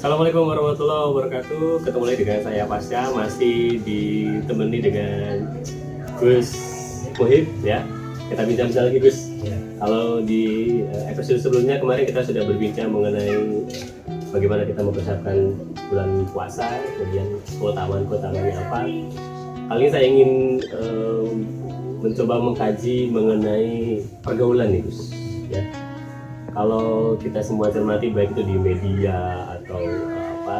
Assalamualaikum warahmatullahi wabarakatuh. Ketemu lagi dengan saya Pasya, masih ditemani dengan Gus Muhib ya. Kita bincang lagi Gus. Kalau di episode sebelumnya kemarin kita sudah berbincang mengenai bagaimana kita mempersiapkan bulan puasa, kemudian keutamaan-keutamaannya apa. Kali ini saya ingin mencoba mengkaji mengenai pergaulan nih Gus ya. Kalau kita semua cermati baik itu di media atau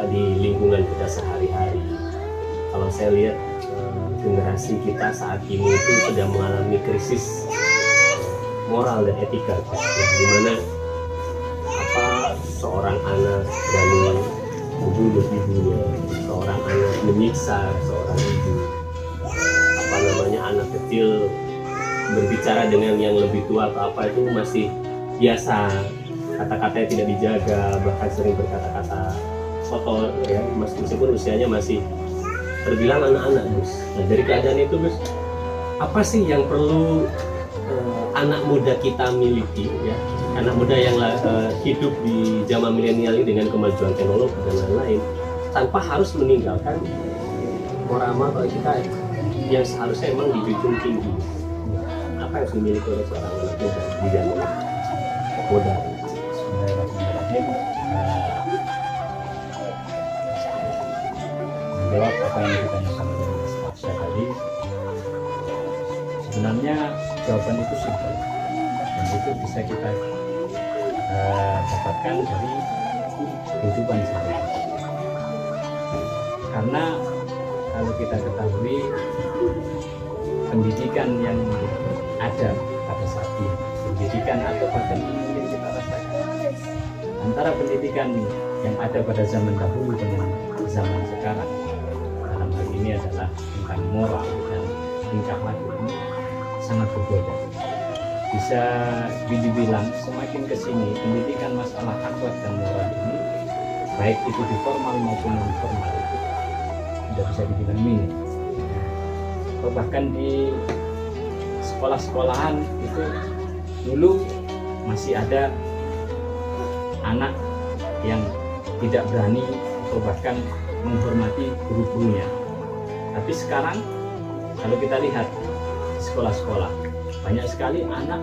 di lingkungan kita sehari-hari, kalau saya lihat generasi kita saat ini itu sedang mengalami krisis moral dan etika ya, dimana seorang anak berani membunuh ibunya, seorang anak menyiksa seorang ibu, anak kecil berbicara dengan yang lebih tua atau apa itu masih biasa, kata-katanya tidak dijaga, bahkan sering berkata-kata kotor ya, meskipun usianya masih terbilang anak-anak Gus. Nah dari keadaan itu Gus, apa sih yang perlu anak muda kita miliki ya, anak muda yang hidup di zaman milenial ini dengan kemajuan teknologi dan lain-lain, tanpa harus meninggalkan moral atau etika yang seharusnya memang dijunjung tinggi. Apa yang harus dimiliki oleh seorang anak muda di zaman muda? Bismillahirrahmanirrahim. Menjawab apa yang ditanyakan oleh Mas Pasya tadi, sebenarnya jawaban itu simpel dan itu bisa kita dapatkan dari kehidupan sehari-hari. Karena kalau kita ketahui pendidikan yang ada pada saat ini, pendidikan atau bahkan mungkin kita rasakan antara pendidikan yang ada pada zaman dahulu dengan zaman sekarang, dalam hal ini adalah tentang moral dan tingkah laku ini sangat berbeda. Bisa dibilang semakin kesini pendidikan masalah akhlak dan moral ini, baik itu di formal maupun non formal, itu tidak bisa dibilang minim. Atau bahkan di sekolah-sekolahan itu dulu masih ada anak yang tidak berani atau bahkan menghormati guru-gurunya. Tapi sekarang kalau kita lihat sekolah-sekolah, banyak sekali anak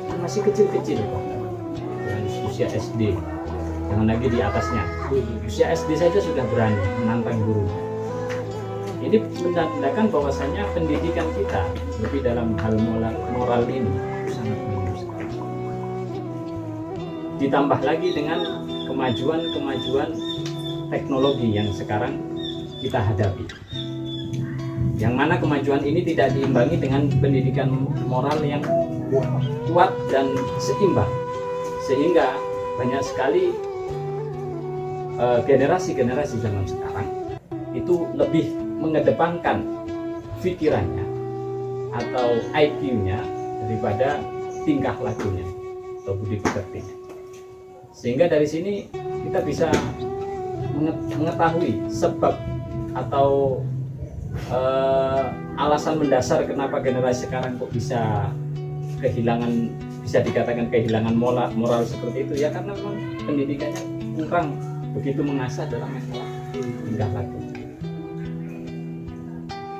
yang masih kecil-kecil dengan usia SD, jangan lagi di atasnya, usia SD saja sudah berani menantang guru. Ini menandakan bahwasanya pendidikan kita lebih dalam hal moral ini sangat minim sekali. Ditambah lagi dengan kemajuan teknologi yang sekarang kita hadapi, yang mana kemajuan ini tidak diimbangi dengan pendidikan moral yang kuat dan seimbang, sehingga banyak sekali generasi zaman sekarang itu lebih mengedepankan pikirannya atau IQ-nya daripada tingkah lakunya atau budi pekertinya. Sehingga dari sini kita bisa mengetahui sebab atau alasan mendasar kenapa generasi sekarang kok bisa dikatakan kehilangan moral seperti itu ya, karena memang pendidikannya kurang begitu mengasah dalam masalah tingkah laku.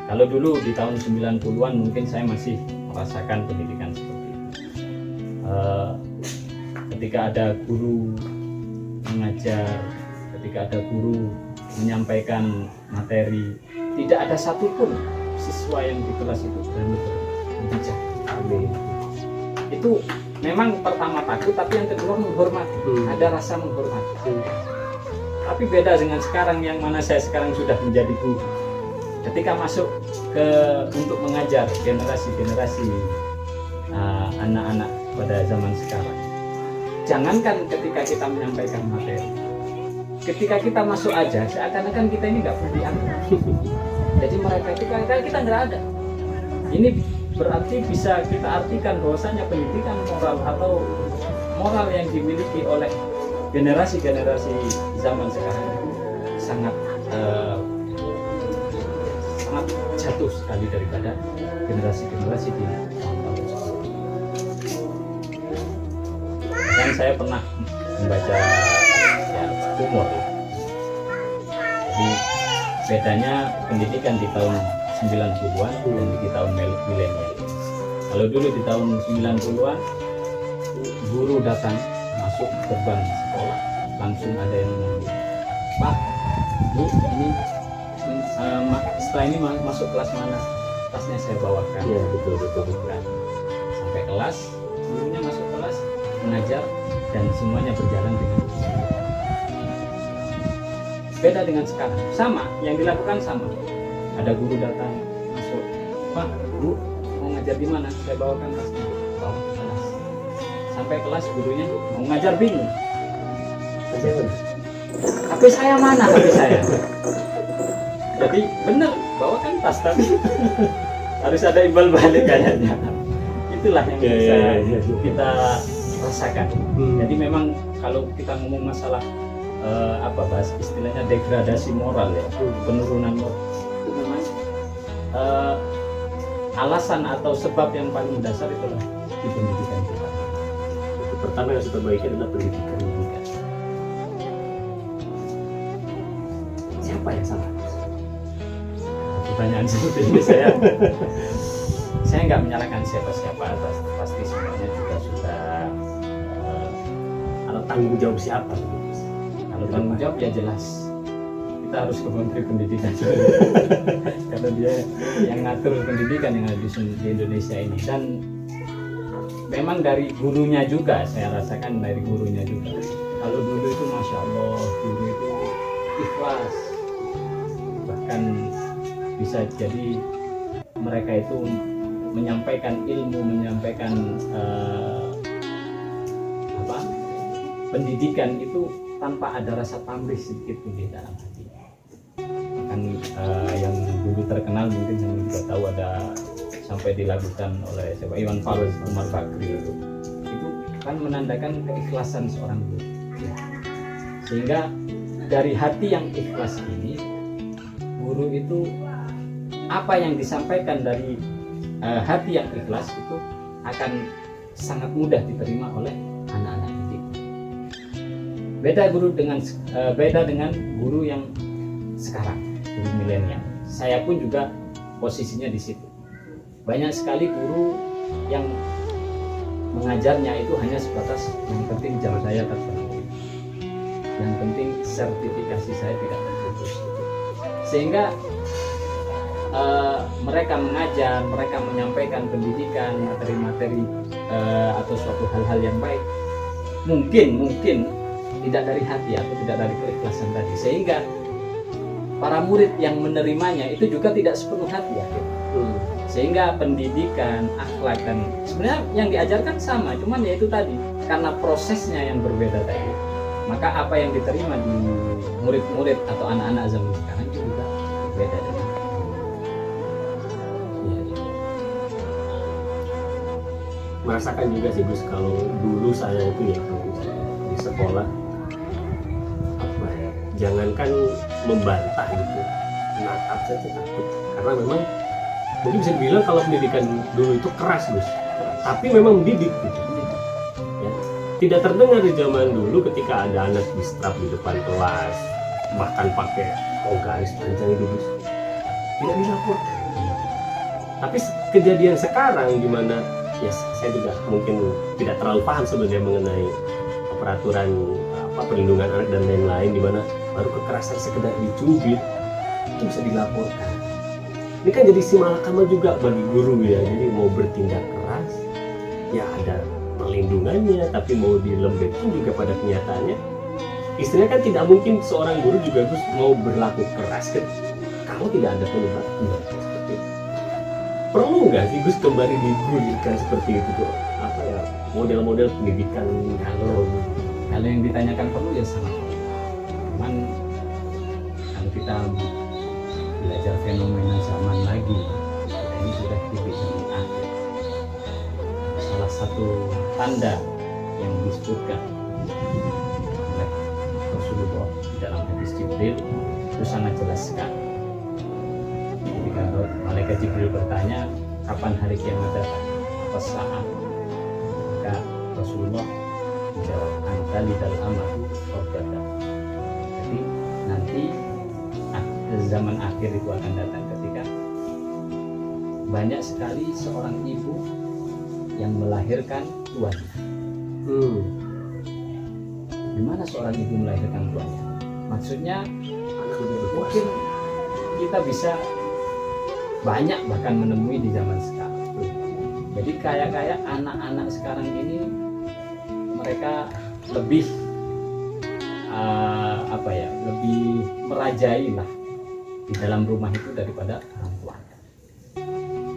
Kalau dulu di tahun 90-an mungkin saya masih merasakan pendidikan seperti itu. Ketika ada guru mengajar, ketika ada guru menyampaikan materi, tidak ada satupun siswa yang di kelas itu berani berbicara. Itu memang pertama takut, tapi yang kedua menghormati, ada rasa menghormati. Tapi beda dengan sekarang, yang mana saya sekarang sudah menjadi guru. Ketika masuk untuk mengajar generasi anak-anak pada zaman sekarang, jangankan ketika kita menyampaikan materi, ketika kita masuk aja seakan-akan kita ini nggak perlu dianggap. Jadi mereka itu kadang kita nggak ada. Ini berarti bisa kita artikan bahwasanya pendidikan moral atau moral yang dimiliki oleh generasi-generasi zaman sekarang itu sangat jatuh sekali daripada generasi-generasi di tahun-tahun sebelumnya. Dan saya pernah membaca humor Jadi bedanya pendidikan di tahun 90-an dan di tahun milenial. Kalau dulu di tahun 90-an guru datang masuk gerbang sekolah, langsung ada yang ngomong, Pak, Bu, ini setelah ini masuk kelas mana? Tasnya saya bawakan. Iya, betul. Bukan. Sampai kelas, gurunya masuk kelas, mengajar, dan semuanya berjalan dengan beda dengan sekarang. Sama, yang dilakukan sama. Ada guru datang masuk, Pak, Bu, mau ngajar di mana? Saya bawakan tasnya, bawa ke kelas. Sampai kelas gurunya mau ngajar bingung. HP saya mana? HP saya. Jadi benar, bawakan tas tapi harus ada imbal balik kayaknya. Itulah yang bisa kita rasakan. Jadi memang kalau kita ngomong masalah bahas istilahnya degradasi moral ya, penurunan moral itu memang alasan atau sebab yang paling dasar itulah di pendidikan kita. Pertama yang harus diperbaiki adalah pendidikan. Siapa yang salah? Pertanyaan seperti ini saya nggak menyalahkan siapa-siapa, pasti semuanya juga sudah Kalau tanggung jawab siapa? kalau tanggung jawab ya jelas kita harus ke Menteri Pendidikan karena dia yang ngatur pendidikan yang ada di Indonesia ini. Dan memang dari gurunya juga, saya rasakan dari gurunya juga. Kalau dulu itu Masya Allah, guru itu ikhlas, bahkan bisa jadi mereka itu menyampaikan ilmu, menyampaikan pendidikan itu tanpa ada rasa pamrih sedikit pun di dalam hati. Kan yang dulu terkenal mungkin yang juga tahu ada sampai dilakukan oleh Iwan Fals, Umar Bakri itu kan menandakan keikhlasan seorang guru. Sehingga dari hati yang ikhlas ini, guru itu apa yang disampaikan dari hati yang ikhlas itu akan sangat mudah diterima oleh anak-anak didik. Beda dengan guru yang sekarang, guru milenial. Saya pun juga posisinya di situ. Banyak sekali guru yang mengajarnya itu hanya sebatas yang penting jam saya terpenuhi, yang penting sertifikasi saya tidak terputus. Sehingga mereka mengajar, mereka menyampaikan pendidikan, materi-materi atau suatu hal-hal yang baik, mungkin tidak dari hati atau tidak dari keikhlasan tadi, sehingga para murid yang menerimanya itu juga tidak sepenuh hati ya. Sehingga pendidikan, akhlak dan sebenarnya yang diajarkan sama, cuman ya itu tadi karena prosesnya yang berbeda tadi, maka apa yang diterima di murid-murid atau anak-anak zaman sekarang itu juga berbeda dengan merasakan juga sih Gus, kalau dulu saya itu ya di sekolah jangankan membantah gitu, menatap saja takut, karena memang mungkin bisa dibilang kalau pendidikan dulu itu keras Gus, tapi memang mendidik gitu. Ya. Tidak terdengar di zaman dulu ketika ada anak distrap di depan kelas, bahkan pakai garis panjang itu Gus, tidak dilaporkan. Tapi kejadian sekarang gimana? Ya saya juga mungkin tidak terlalu paham sebenarnya mengenai peraturan perlindungan anak dan lain-lain, di mana baru kekerasan sekedar dicubit itu bisa dilaporkan. Ini kan jadi simalakama juga bagi guru ya, jadi mau bertindak keras ya ada perlindungannya, tapi mau dilembekin juga pada kenyataannya istilahnya kan tidak mungkin seorang guru juga Gus mau berlaku keras kalau tidak ada penyebabnya. Seperti itu. Perlu nggak sih Gus kembali digulirkan seperti itu tuh, model-model pendidikan? Kalau yang ditanyakan perlu ya sangat perlu. Cuman kalau kita belajar fenomena zaman lagi, ini sudah di zaman akhir. Salah satu tanda yang disebutkan oleh Rasulullah di dalam hadis Jibril itu sangat jelas sekali. Ketika malaikat Jibril bertanya kapan hari kiamat datang, apa saat, maka Rasulullah menjawab antali dal amatu robbata. Jadi nanti zaman akhir itu akan datang ketika banyak sekali seorang ibu yang melahirkan tuannya. Gimana seorang ibu melahirkan tuannya? Maksudnya mungkin kita bisa banyak bahkan menemui di zaman sekarang. Jadi kayak anak-anak sekarang ini mereka lebih lebih merajai lah di dalam rumah itu daripada orang tuanya.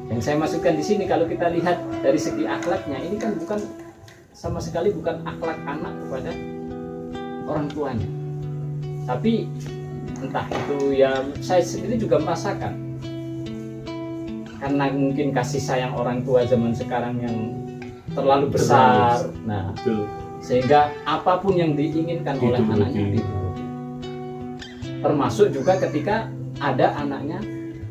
Yang saya masukkan di sini kalau kita lihat dari segi akhlaknya, ini kan bukan sama sekali bukan akhlak anak kepada orang tuanya. Tapi entah itu ya saya sendiri juga merasakan, karena mungkin kasih sayang orang tua zaman sekarang yang terlalu besar. Nah, sehingga apapun yang diinginkan oleh anaknya itu. Termasuk juga ketika ada anaknya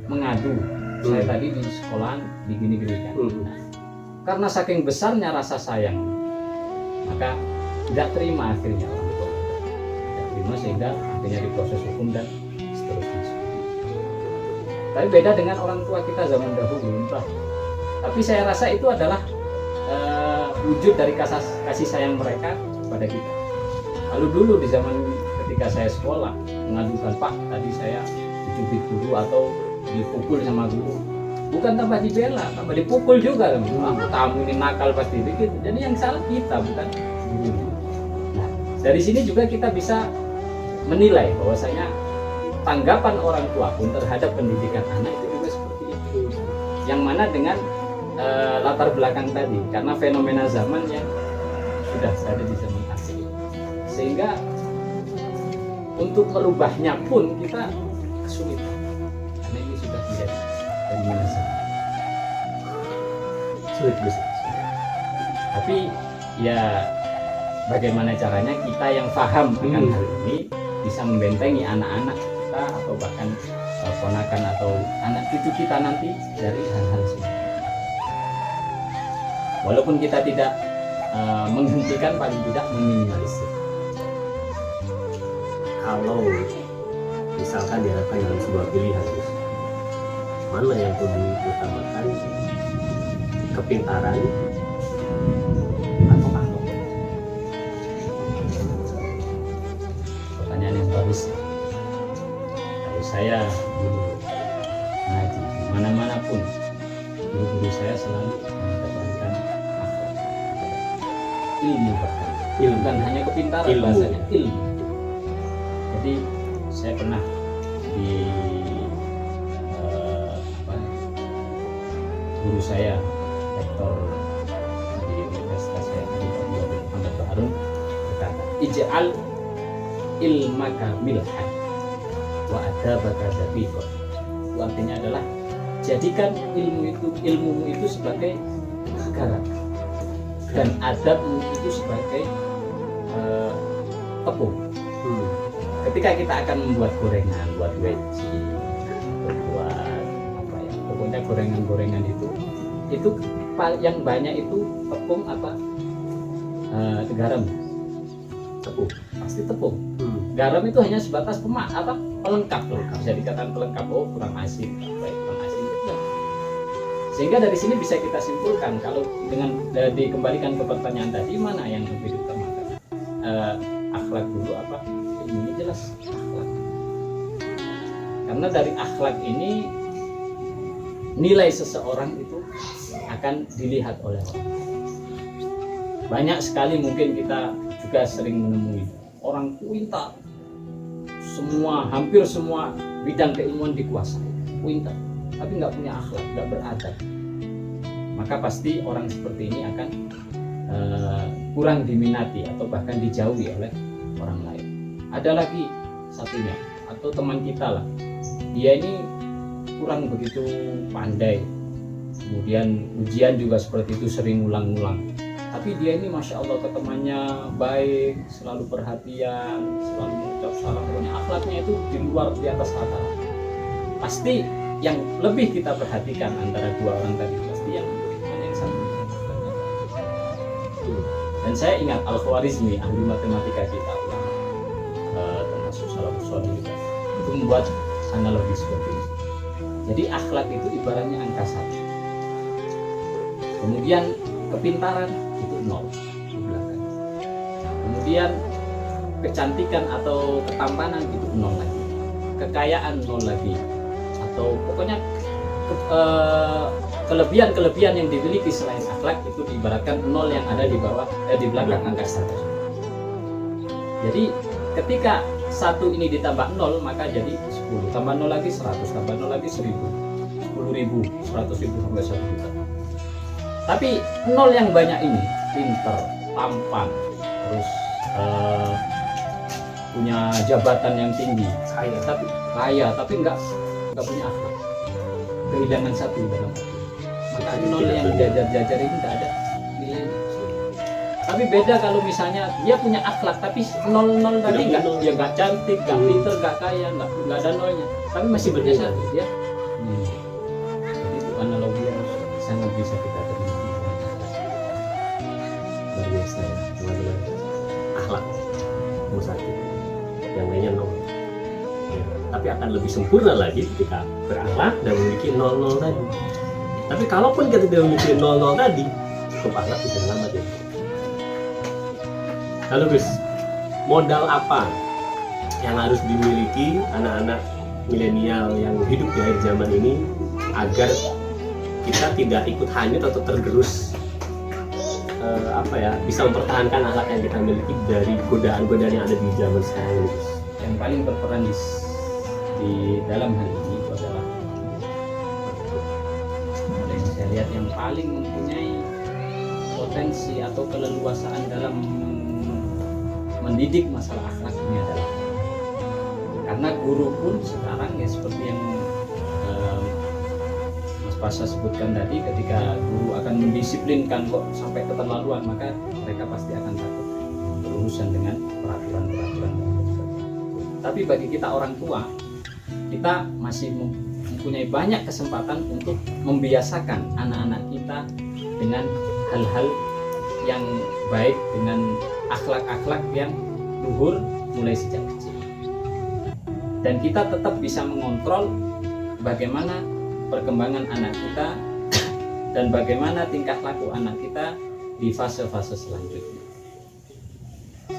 mengadu, saya tadi di sekolahan digini-gini kan. Nah, karena saking besarnya rasa sayang, maka tidak terima akhirnya orang tua. Tidak terima sehingga akhirnya diproses hukum dan seterusnya. Tapi beda dengan orang tua kita zaman dahulu, entah. Tapi saya rasa itu adalah wujud dari kasih sayang mereka kepada kita. Lalu dulu di zaman ketika saya sekolah mengadukan, Pak, tadi saya dicubit guru atau dipukul sama guru, bukan tambah dibela, tambah dipukul juga. Kamu ini nakal pasti begitu. Jadi yang salah kita, bukan guru. Nah, dari sini juga kita bisa menilai bahwasanya tanggapan orang tua pun terhadap pendidikan anak itu juga seperti itu. Yang mana dengan latar belakang tadi, karena fenomena zaman yang sudah ada di zaman akhir, sehingga untuk merubahnya pun kita kesulitan, karena ini sudah menjadi fenomena zaman. Sulit besar. Tapi ya bagaimana caranya kita yang paham akan hal ini bisa membentengi anak-anak kita atau bahkan ponakan atau anak cucu kita nanti dari hal-hal seperti. Walaupun kita tidak menghentikan, paling tidak meminimalisir. Kalau misalkan dihadapkan dalam sebuah pilihan, mana yang perlu diutamakan, kepintaran atau akhlak? Pertanyaan yang bagus. Kalau saya dulu ngaji mana-mana pun, guru-guru saya selalu mengedepankan akhlak, ilmu bahkan. Ilmu bukan hanya kepintaran, bahasanya ilmu. Jadi saya pernah di guru saya, rektor di universitas saya di Muhammad Baharun berkata, ij'al ilmaka milhan wa adabaka zabiqan. Itu artinya adalah jadikan ilmumu itu sebagai garam dan adabmu itu sebagai tepung. Ketika kita akan membuat gorengan, buat weci, buat apa ya, pokoknya gorengan-gorengan itu yang banyak itu tepung apa garam. Tepung, pasti tepung. Garam itu hanya sebatas pelengkap, bisa dikatakan pelengkap. Oh, kurang asin, baik kurang asin. Sehingga dari sini bisa kita simpulkan, kalau dengan dikembalikan ke pertanyaan tadi, mana yang lebih diutamakan, akhlak dulu apa? Ini jelas akhlak. Karena dari akhlak ini nilai seseorang itu akan dilihat oleh orang. Banyak sekali mungkin kita juga sering menemui orang pintar, hampir semua bidang keilmuan dikuasai, pintar, tapi nggak punya akhlak, nggak beradab. Maka pasti orang seperti ini akan kurang diminati atau bahkan dijauhi oleh orang lain. Ada lagi satunya, atau teman kita lah, dia ini kurang begitu pandai, kemudian ujian juga seperti itu, sering ulang-ulang, tapi dia ini masya Allah ke temannya baik, selalu perhatian, selalu mengucap salam, pokoknya akhlaknya itu di atas rata-rata. Pasti yang lebih kita perhatikan antara dua orang tadi, pasti yang satu. Dan saya ingat Al-Khwarizmi, ahli matematika kita, termasuk salafus saleh juga, itu membuat analogi seperti ini. Jadi akhlak itu ibaratnya angka 1. Kemudian kepintaran itu 0 di belakang. Kemudian kecantikan atau ketampanan itu 0 lagi. Kekayaan 0 lagi. Atau pokoknya kelebihan-kelebihan yang dimiliki selain akhlak itu diibaratkan 0 yang ada di bawah di belakang angka 1. Jadi ketika 1 ini ditambah 0 maka jadi 10, tambah 0 lagi 100, tambah 0 lagi 1000, 10.000, 100.000 sampai 1 juta. Tapi 0 yang banyak ini, pinter, tampan, terus punya jabatan yang tinggi, kaya tapi enggak punya akhlak, kehilangan 1 dalam hati. Maka 0 yang jajar-jajar ini enggak ada nilainya. Tapi beda kalau misalnya dia punya akhlak tapi 0 tadi enggak, dia enggak cantik, enggak pinter, enggak kaya, enggak ada nolnya, tapi masih punya 1 ya. Jadi itu analogi yang sangat bisa kita terima. Luar biasa ya, teman-teman. Akhlak nomor 1, yang lainnya 0. Ya, tapi akan lebih sempurna lagi ketika berakhlak dan memiliki 0 tadi. Tapi kalaupun kita tidak memiliki 0 tadi, cukup akhlak bisa selamat ya. Lalu Gus, modal apa yang harus dimiliki anak-anak milenial yang hidup di akhir zaman ini agar kita tidak ikut hanyut atau tergerus bisa mempertahankan akhlak yang kita miliki dari godaan-godaan yang ada di zaman sekarang ini? Yang paling berperan di dalam hal ini itu adalah yang saya lihat yang paling mempunyai potensi atau keleluasaan dalam mendidik masalah akhlak ini adalah, karena guru pun sekarang ya seperti yang Mas Pasha sebutkan tadi, ketika guru akan mendisiplinkan kok sampai keterlaluan, maka mereka pasti akan takut berurusan dengan peraturan-peraturan. Tapi bagi kita orang tua, kita masih mempunyai banyak kesempatan untuk membiasakan anak-anak kita dengan hal-hal yang baik, dengan akhlak-akhlak yang luhur mulai sejak kecil. Dan kita tetap bisa mengontrol bagaimana perkembangan anak kita dan bagaimana tingkah laku anak kita di fase-fase selanjutnya.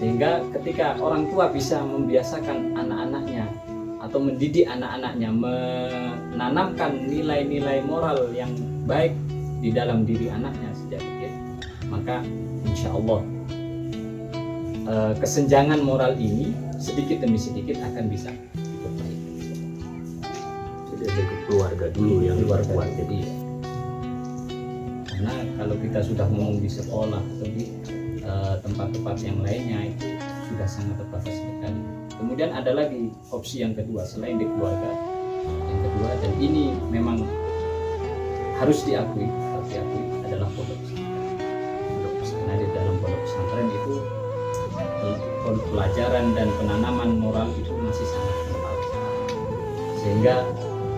Sehingga ketika orang tua bisa membiasakan anak-anaknya atau mendidik anak-anaknya, menanamkan nilai-nilai moral yang baik di dalam diri anaknya sejak kecil, maka insya Allah kesenjangan moral ini sedikit demi sedikit akan bisa diperbaiki. Jadi ada keluarga dulu yang keluarga. Jadi karena kalau kita sudah ngomong di sekolah atau di tempat-tempat yang lainnya itu sudah sangat terbatas sekali. Kemudian ada lagi opsi yang kedua selain di keluarga. Yang kedua, dan ini memang harus diakui adalah pondok pesantren. Karena di dalam pondok pesantren itu pelajaran dan penanaman moral itu masih sangat kental, sehingga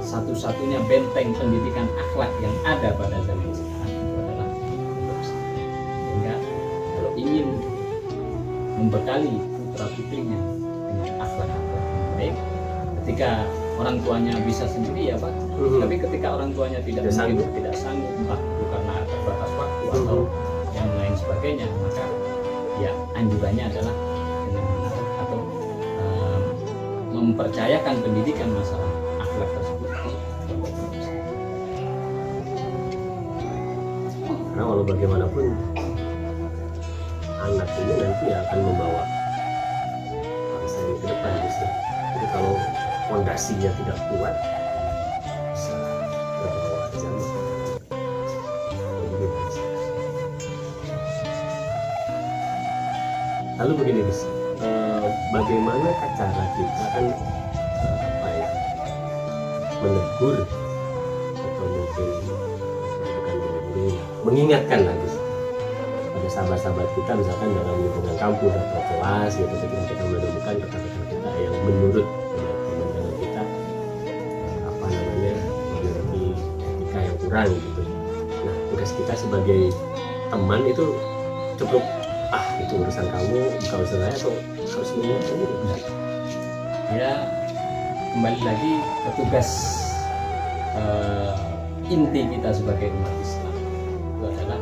satu-satunya benteng pendidikan akhlak yang ada pada zaman sekarang itu adalah pondok pesantren. Sehingga kalau ingin membekali putra putrinya dengan akhlak-akhlak yang baik, ketika orang tuanya bisa sendiri ya Pak, tapi ketika orang tuanya tidak sanggup, entah itu karena terbatas waktu atau yang lain sebagainya, maka ya anjurannya adalah dengan menaruh atau mempercayakan pendidikan masalah akhlak tersebut di pondok pesantren. Karena walau bagaimanapun anak ini nanti akan membawa bangsa ini ke depan gitu. Jadi kalau fondasinya tidak kuat, bisa terbawa zaman. Lalu begini Gus, bagaimana cara kita kan menegur atau mungkin bukan menegur, mengingatkan lagi pada sahabat-sahabat kita misalkan dalam lingkungan kampus atau kelas gitu, ketika kita menemukan rekan-rekan kita yang menurut pandangan kita memiliki etika yang kurang gitu. Nah, tugas kita sebagai teman itu cukup itu urusan kamu, bukan urusan saya, atau harus mengingatkan itu. Ya, kembali lagi petugas inti kita sebagai umat Islam itu adalah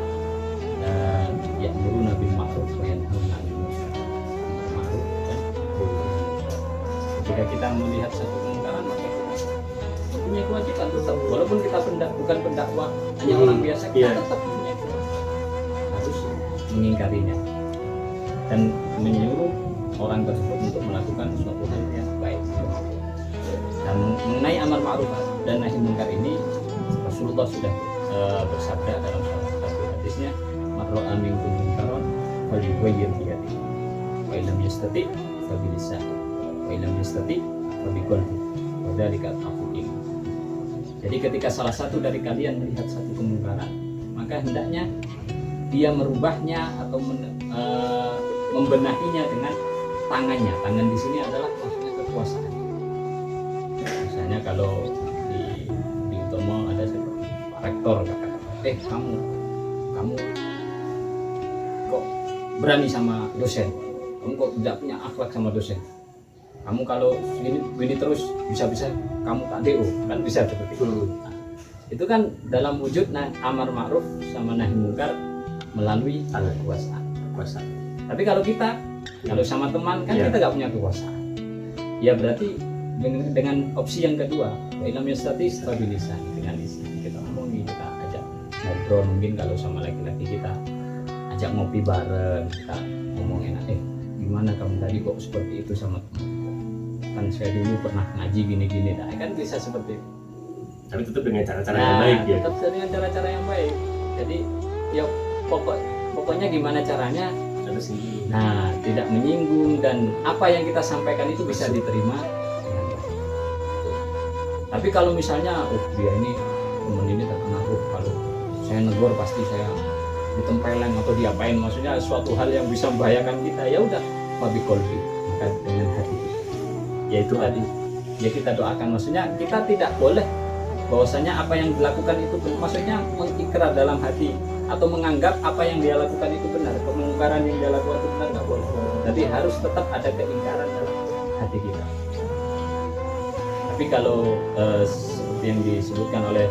ya'muruna bil ma'ruf wa yanhauna 'anil munkar. Ma'ruf dan ketika kita melihat satu kemungkaran maka kita punya kewajiban tetap, walaupun kita bukan pendakwah, hanya orang biasa, kita tetap punya kewajiban harus mengingkarinya dan menyuruh orang tersebut untuk melakukan suatu hal yang baik. Dan mengenai amar ma'ruf dan nahi munkar ini Rasulullah sudah bersabda dalam salah satu hadisnya, "Man ra'a minkum munkaran falyughayyir bi yadihi, wa illam yastati' fa bi lisanihi, wa illam yastati' fa bi qalbihi, wa dzalika adhaful iman." Jadi ketika salah satu dari kalian melihat satu kemungkaran, maka hendaknya dia merubahnya atau membenahinya dengan tangannya. Tangan di sini adalah maksudnya kekuasaan. Misalnya kalau di Utomo ada seperti Pak Rektor katakan, kamu kok berani sama dosen, kamu kok tidak punya akhlak sama dosen, kamu kalau gini terus bisa-bisa kamu tak DO, kan bisa seperti itu. Nah, itu kan dalam wujud amar ma'ruf sama nahi munkar melalui kekuasaan. Tapi kalau sama teman kan kita nggak punya kekuasaan, ya berarti dengan opsi yang kedua, ilmu yastati stabilisan, dengan lisan kita ngomongin, kita ajak ngobrol. Mungkin kalau sama laki-laki kita ajak ngopi bareng, kita ngomongin, gimana kamu tadi kok seperti itu sama teman, kan saya dulu pernah ngaji gini-gini, kan bisa seperti itu. Tapi tetap dengan cara-cara yang baik ya. Tetap dengan cara-cara yang baik. Jadi ya pokoknya gimana caranya, tidak menyinggung, dan apa yang kita sampaikan itu bisa diterima. Tapi kalau misalnya dia ini teman ini terkena kalau saya negor pasti saya ditempeleng atau diapain, maksudnya suatu hal yang bisa membahayakan kita, ya udah fabi qalbi, maka dengan hati kita. Ya itu tadi, ya kita doakan, maksudnya kita tidak boleh bahwasanya apa yang dilakukan itu maksudnya mengikrar dalam hati atau menganggap apa yang dia lakukan itu benar, kemungkaran yang dia lakukan itu benar, nggak boleh. Tapi harus tetap ada keingkaran dalam hati kita. Tapi kalau seperti yang disebutkan oleh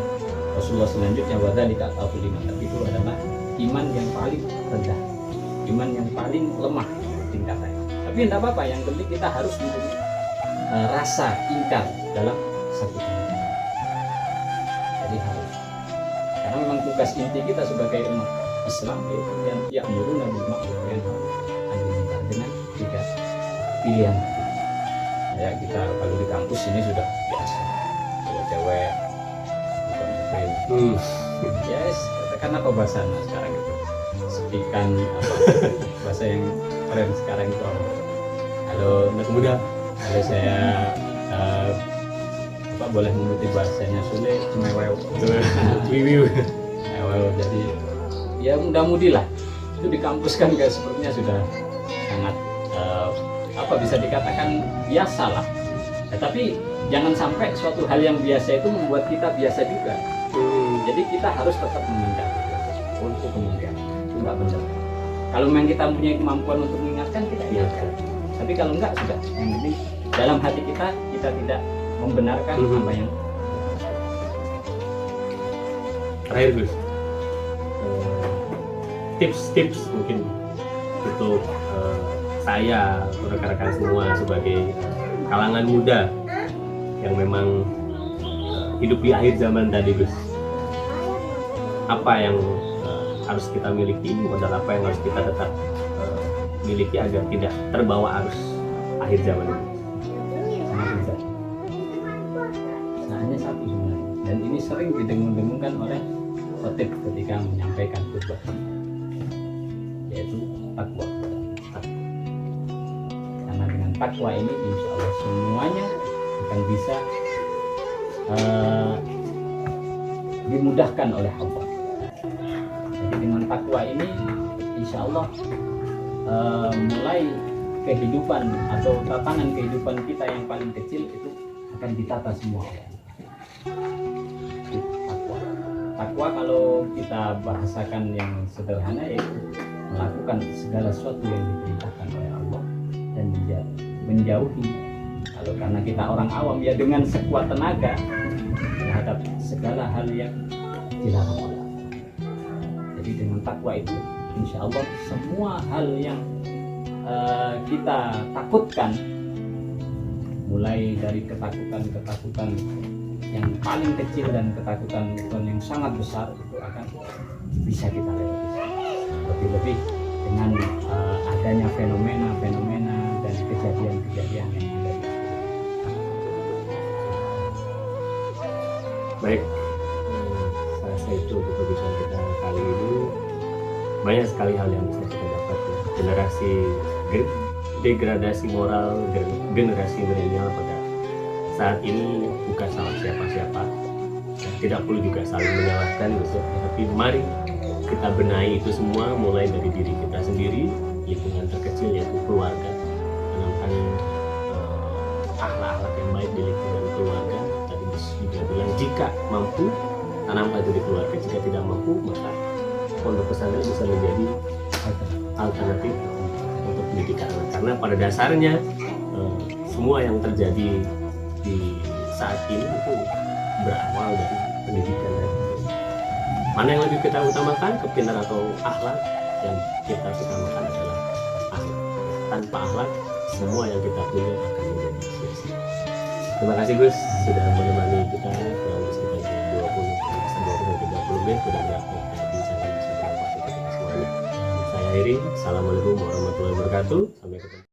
Rasulullah selanjutnya, wadzalika adhaful iman, tapi itu adalah iman yang paling rendah, iman yang paling lemah tingkatannya. Tapi tidak apa-apa, yang penting kita harus mempunyai rasa ingkar dalam satu kemungkaran. Jadi harus, karena memang tugas inti kita sebagai umat Islam yaitu yang ya'muruna bil ma'ruf wa yanhauna 'anil munkar, dengan tiga pilihan. Ya kita kalau di kampus ini sudah biasa, cewek bukan muslim, yes, katakan apa bahasanya sekarang itu, sepikan apa bahasa yang keren sekarang itu apa? Halo anak muda, kalau saya boleh mengutip bahasanya Sule, cemewew, jadi ya mudah-mudi lah. Itu di kampus kan guys, sepertinya sudah sangat bisa dikatakan biasa lah. Tapi jangan sampai suatu hal yang biasa itu membuat kita biasa juga. Jadi kita harus tetap menghindari untuk kemungkinan itu nggak benar. Kalau memang kita punya kemampuan untuk mengingatkan, kita ingatkan. Tapi kalau enggak, sudah, yang penting dalam hati kita tidak membenarkan apa yang. Terakhir Gus, tips mungkin untuk saya, rekan-rekan semua sebagai kalangan muda yang memang hidup di akhir zaman tadi Gus, apa yang harus kita miliki, modal apa yang harus kita tetap miliki agar tidak terbawa arus akhir zaman ini? Hanya satu sebenarnya, dan ini sering didengung-dengungkan oleh khotib ketika menyampaikan khutbah, yaitu takwa. Karena dengan takwa ini insya Allah semuanya akan bisa dimudahkan oleh Allah. Jadi dengan takwa ini insya Allah mulai kehidupan atau tatanan kehidupan kita yang paling kecil itu akan ditata semua. Takwa kalau kita bahasakan yang sederhana yaitu melakukan segala sesuatu yang diperintahkan oleh Allah dan menjauhi Kalau karena kita orang awam ya dengan sekuat tenaga terhadap segala hal yang dilarang oleh Allah. Jadi dengan takwa itu insya Allah semua hal yang kita takutkan, mulai dari ketakutan yang paling kecil dan ketakutan yang sangat besar itu akan bisa kita lewati. Lebih-lebih dengan adanya fenomena-fenomena dan kejadian-kejadian yang ada di Baik, saya rasa itu untuk perbincangan kita kali ini. Banyak sekali hal yang bisa kita dapat ya. Degradasi moral generasi milenial pada saat ini bukan salah siapa-siapa. Tidak perlu juga saling menyalahkan gitu. Tapi mari kita benahi itu semua mulai dari diri kita sendiri, lingkungan terkecil yaitu keluarga. Tanamkan akhlak-akhlak yang baik di lingkungan keluarga. Tadi juga bilang jika mampu tanamkan itu di keluarga, jika tidak mampu maka pondok pesantren bisa menjadi alternatif untuk pendidikan anak. Karena pada dasarnya semua yang terjadi di saat ini itu berawal dari pendidikan. Mana yang lebih kita utamakan, kepintaran atau akhlak? Yang kita utamakan adalah akhlak. Tanpa akhlak, semua yang kita punya akan menjadi sia-sia. Terima kasih Gus sudah menemani kita kurang lebih sekitar 20-30 menit. Mudah-mudahan kita bisa bermanfaat untuk kita semuanya. Saya akhiri. Assalamualaikum warahmatullahi wabarakatuh. Sampai ketemu.